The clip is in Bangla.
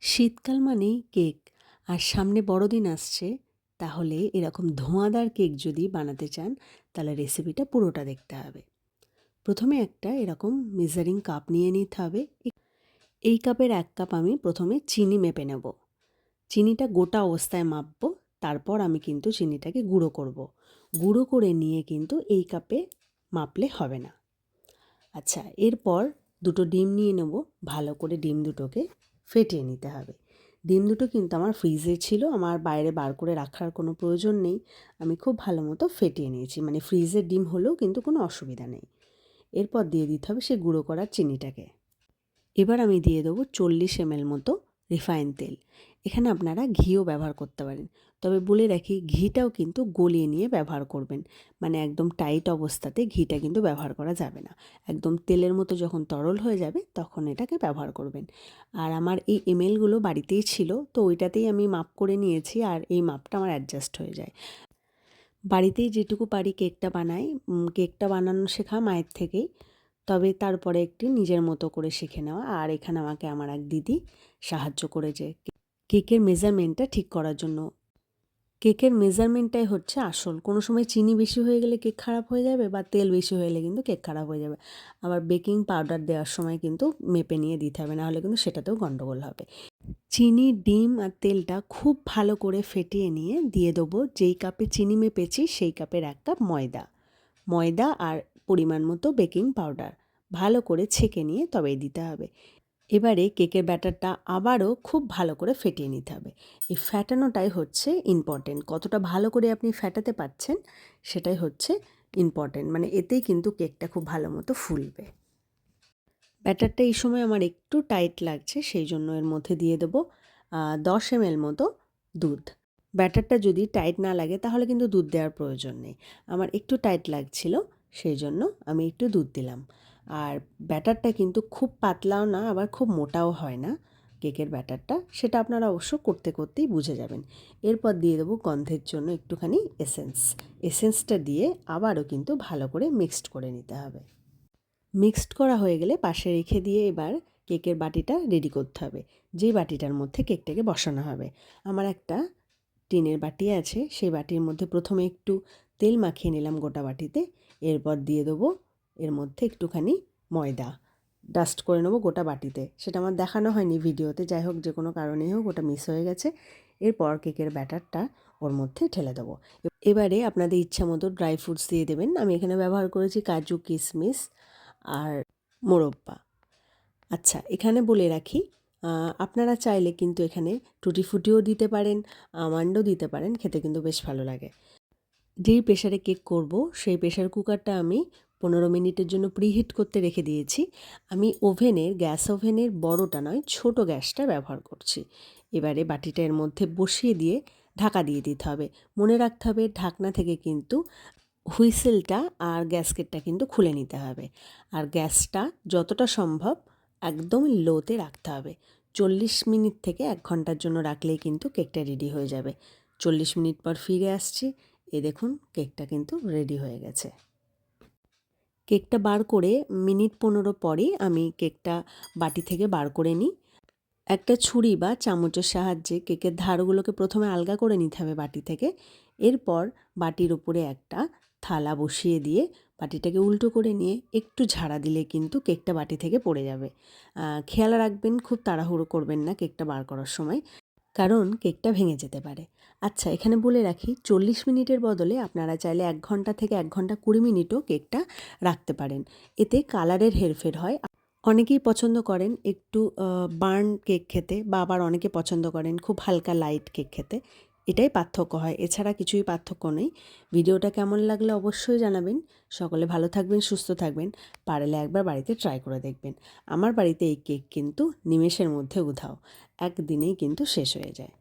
শীতকাল মানেই কেক, আর সামনে বড়দিন আসছে। তাহলে এরকম ধোঁয়াদার কেক যদি বানাতে চান তাহলে রেসিপিটা পুরোটা দেখতে হবে। প্রথমে একটা এরকম মেজারিং কাপ নিয়ে নিতে হবে। এই কাপের 1 কাপ আমি প্রথমে চিনি মেপে নেব। চিনিটা গোটা অবস্থায় মাপবো, তারপর আমি কিন্তু চিনিটাকে গুঁড়ো করব। গুঁড়ো করে নিয়ে কিন্তু এই কাপে মাপলে হবে না। আচ্ছা, এরপর দুটো ডিম নিয়ে নেব। ভালো করে ডিম দুটোকে ফেটিয়ে নিতে হবে। ডিম দুটো কিন্তু আমার ফ্রিজে ছিল, আমার বাইরে বার করে রাখার কোনো প্রয়োজন নেই। আমি খুব ভালো মতো ফেটিয়ে নিয়েছি, মানে ফ্রিজের ডিম হলেও কিন্তু কোনো অসুবিধা নেই। এরপর দিয়ে দিতে হবে সে গুঁড়ো করার চিনিটাকে। এবার আমি দিয়ে দেবো 40 ml মতো রিফাইন তেল। এখানে আপনারা ঘিও ব্যবহার করতে পারেন, তবে বলে রাখি ঘিটাও কিন্তু গলিয়ে নিয়ে ব্যবহার করবেন। মানে একদম টাইট অবস্থাতে ঘিটা কিন্তু ব্যবহার করা যাবে না। একদম তেলের মতো যখন তরল হয়ে যাবে তখন এটাকে ব্যবহার করবেন। আর আমার এই এমএলগুলো বাড়িতেই ছিল, তো ওইটাতেই আমি মাপ করে নিয়েছি, আর এই মাপটা আমার অ্যাডজাস্ট হয়ে যায়। বাড়িতেই যেটুকু পারি কেকটা বানাই। কেকটা বানানো শেখা মায়ের থেকেই, তবে তারপরে একটু নিজের মতো করে শিখে নেওয়া। আর এখানে আমাকে আমার এক দিদি সাহায্য করেছে কেকের মেজারমেন্টটা ঠিক করার জন্য। কেকের মেজারমেন্টটাই হচ্ছে আসল। কোনো সময় চিনি বেশি হয়ে গেলে কেক খারাপ হয়ে যাবে, বা তেল বেশি হয়ে গেলে কিন্তু কেক খারাপ হয়ে যাবে। আবার বেকিং পাউডার দেওয়ার সময় কিন্তু মেপে নিয়ে দিতে হবে, নাহলে কিন্তু সেটাতেও গন্ডগোল হবে। চিনি, ডিম আর তেলটা খুব ভালো করে ফেটিয়ে নিয়ে দিয়ে দেবো যেই কাপে চিনি মেপেছি সেই কাপের 1 কাপ ময়দা আর পরিমাণ মতো বেকিং পাউডার ভালো করে ছেঁকে নিয়ে তবেই দিতে হবে। এবারে কেকের ব্যাটারটা আবারও খুব ভালো করে ফেটিয়ে নিতে হবে। এই ফ্যাটানোটাই হচ্ছে ইম্পর্টেন্ট। কতটা ভালো করে আপনি ফ্যাটাতে পারছেন সেটাই হচ্ছে ইম্পর্টেন্ট, মানে এতেই কিন্তু কেকটা খুব ভালো মতো ফুলবে। ব্যাটারটা এই সময় আমার একটু টাইট লাগছে, সেই জন্য এর মধ্যে দিয়ে দেবো 10 ml মতো দুধ। ব্যাটারটা যদি টাইট না লাগে তাহলে কিন্তু দুধ দেওয়ার প্রয়োজন নেই। আমার একটু টাইট লাগছিল, সেই জন্য আমি একটু দুধ দিলাম। আর ব্যাটারটা কিন্তু খুব পাতলাও না, আবার খুব মোটাও হয় না কেকের ব্যাটারটা, সেটা আপনারা অবশ্য করতে করতেই বুঝে যাবেন। এরপর দিয়ে দেবো গন্ধের জন্য একটুখানি এসেন্সটা দিয়ে আবারও কিন্তু ভালো করে মিক্সড করে নিতে হবে। মিক্সড করা হয়ে গেলে পাশে রেখে দিয়ে এবার কেকের বাটিটা রেডি করতে হবে, যেই বাটিটার মধ্যে কেকটাকে বসানো হবে। আমার একটা টিনের বাটি আছে, সেই বাটির মধ্যে প্রথমে একটু তেল মাখিয়ে নিলাম গোটা বাটিতে। এরপর দিয়ে দেবো এর মধ্যে একটুখানি ময়দা, ডাস্ট করে নেবো গোটা বাটিতে। সেটা আমার দেখানো হয়নি ভিডিওতে, যাই হোক যে কোনো কারণেই হোক ওটা মিস হয়ে গেছে। এরপর কেকের ব্যাটারটা ওর মধ্যে ঢেলে দেবো। এবারে আপনাদের ইচ্ছা মতো ড্রাই ফ্রুটস দিয়ে দেবেন। আমি এখানে ব্যবহার করেছি কাজু, কিশমিশ আর মোরব্বা। আচ্ছা, এখানে বলে রাখি আপনারা চাইলে কিন্তু এখানে টুটি ফুটিও দিতে পারেন, আমন্ডও দিতে পারেন, খেতে কিন্তু বেশ ভালো লাগে। যেই প্রেসারে কেক করব সেই প্রেসার কুকারটা আমি 15 মিনিটের জন্য প্রিহিট করতে রেখে দিয়েছি। আমি গ্যাস ওভেনের বড়টা নয়, ছোট গ্যাসটা ব্যবহার করছি। এবারে বাটিটা এর মধ্যে বসিয়ে দিয়ে ঢাকা দিয়ে দিতে হবে। মনে রাখতে হবে ঢাকনা থেকে কিন্তু হুইসেলটা আর গ্যাসকেটটা কিন্তু খুলে নিতে হবে। আর গ্যাসটা যতটা সম্ভব একদম লোতে রাখতে হবে। 40 মিনিট থেকে 1 ঘন্টার জন্য রাখলেই কিন্তু কেকটা রেডি হয়ে যাবে। 40 মিনিট পর ফিরে আসছি। দেখুন কেকটা কিন্তু রেডি হয়ে গেছে। কেকটা বার করে মিনিট 15 পরেই আমি কেকটা বাটি থেকে বার করে নিই। একটা ছুরি বা চামচের সাহায্যে কেকের ধারগুলোকে প্রথমে আলগা করে নিতে হবে বাটি থেকে। এরপর বাটির উপরে একটা থালা বসিয়ে দিয়ে বাটিটাকে উল্টো করে নিয়ে একটু ঝাড়া দিলে কিন্তু কেকটা বাটি থেকে পড়ে যাবে। খেয়াল রাখবেন খুব তাড়াহুড়ো করবেন না কেকটা বার করার সময়, কারণ কেকটা ভেঙে যেতে পারে। আচ্ছা, এখানে বলে রাখি 40 মিনিটের বদলে আপনারা চাইলে 1 ঘন্টা থেকে 1 ঘন্টা 20 মিনিটও কেকটা রাখতে পারেন। এতে কালারের হেরফের হয়। অনেকেই পছন্দ করেন একটু বার্ন কেক খেতে, বা আবার অনেকে পছন্দ করেন খুব হালকা লাইট কেক খেতে। এটাই পার্থক্য হয়, এছাড়া কিছুই পার্থক্য নেই। ভিডিওটা কেমন লাগলে অবশ্যই জানাবেন। সকলে ভালো থাকবেন, সুস্থ থাকবেন। পারলে একবার বাড়িতে ট্রাই করে দেখবেন। আমার বাড়িতে এই কেক কিন্তু নিমেষের মধ্যে উধাও, একদিনেই কিন্তু শেষ হয়ে যায়।